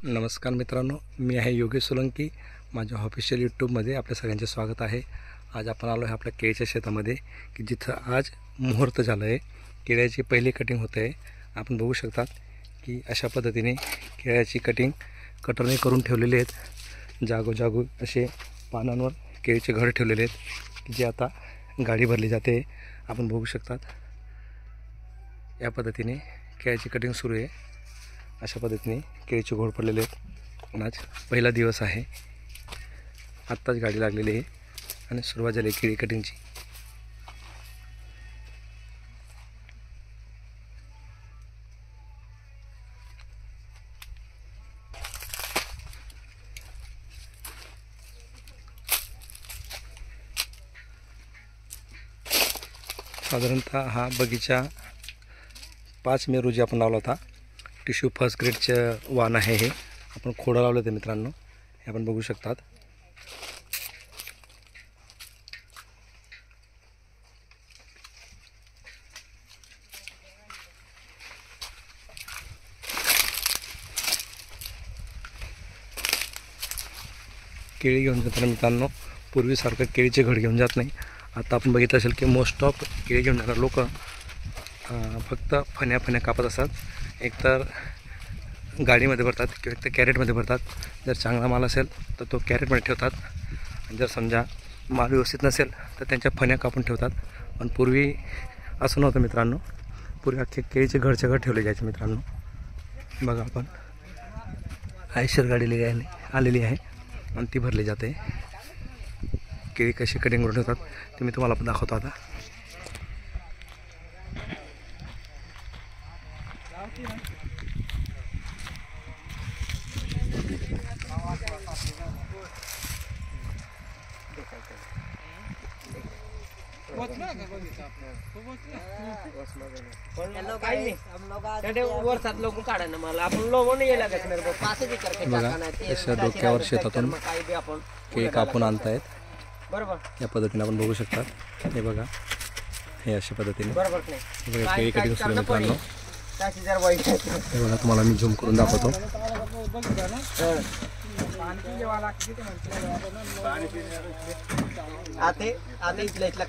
नमस्कार मित्रांनो, मी आहे योगेश सोलंकी। माझ्या ऑफिशियल यूट्यूबमध्ये आपल्या सगळ्यांचे स्वागत आहे। आज आपण आलो आहे आपल्या केळीच्या शेतामध्ये की जिथं आज मुहूर्त झालं आहे। केळ्याची पहिली कटिंग होते आहे। आपण बघू शकतात की अशा पद्धतीने केळ्याची कटिंग कटरने करून ठेवलेले आहेत। जागोजागो असे पानांवर केळीचे घड ठेवलेले आहेत जे आता गाडी भरली जाते। आपण बघू शकतात या पद्धतीने केळ्याची कटिंग सुरू आहे। अशा पद्धतीने केळीचे घोड पडलेले आहेत। आज पहिला दिवस आहे, आत्ताच गाडी लागलेली आहे आणि सुरुवात झाली केळी कटिंगची। साधारणतः हा बगीचा 5 मे रोजी आपण लावला होता। टिश्यू फर्स्ट ग्रेडचं वाण आहे हे। आपण खोडं लावलं होतं मित्रांनो, हे आपण बघू शकतात। केळी घेऊन जाताना मित्रांनो पूर्वीसारखं केळीचे घड घेऊन जात नाही। आता आपण बघितलं असेल की मोस्ट ऑफ केळी घेऊन जाणारे लोक फक्त फण्या कापत असतात। एकतर गाडीमध्ये भरतात किंवा एकतर कॅरेटमध्ये भरतात। जर चांगला माल असेल तर तो कॅरेटमध्ये ठेवतात आणि जर समजा माल व्यवस्थित नसेल तर त्यांच्या फण्या कापून ठेवतात। पण पूर्वी असं नव्हतं मित्रांनो, पूर्वी अख्खे केळीचे घरच्या घर ठेवले जायचे मित्रांनो। बघा आपण आयशर गाडी आलेली आहे आणि ती भरली जाते। केळी कशी कटिंग करून ठेवतात ते मी तुम्हाला पण दाखवतो आता। अशा डोक्यावर शेतातून केळी कापून आणतायत। या पद्धतीने आपण बघू शकतात। हे बघा, हे अशा पद्धतीने केळी कटिंग सुरू आहे मित्रांनो। हे बघा, तुम्हाला मी झूम करून दाखवतो।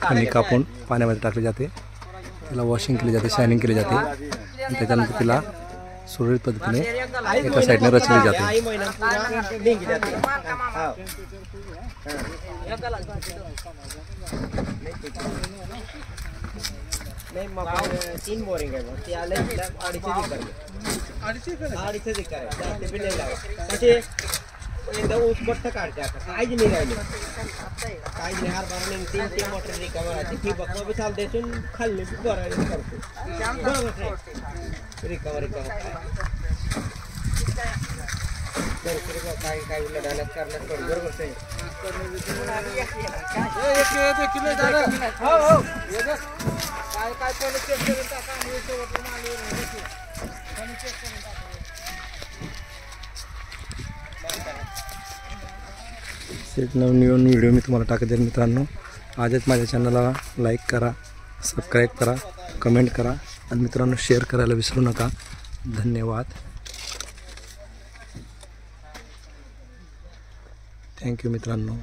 आणि कापून पाण्यामध्ये टाकले जाते, त्याला वॉशिंग केली जाते, शायनिंग केली जाते आणि त्याच्यानंतर तिला सुरळीत पद्धतीने एका साईडने रचली जाते। एकदा उसबट्ट काढते आता काहीच नाही राहिले, काहीच नाही। हरभरा नाही, 3 मोटर रिकामा राहते। ठिबक बी चालते असून खाल्ले बरं करतो रिकामा काय लढायला करण्यात पड बरोबर आहे। एक नवीन व्हिडिओ मी तुम्हाला टाकत जाईल मित्रांनो। आजच माझ्या चॅनलला लाईक करा, सबस्क्राईब करा, कमेंट करा आणि मित्रांनो शेअर करायला विसरू नका। धन्यवाद, थँक्यू मित्रांनो।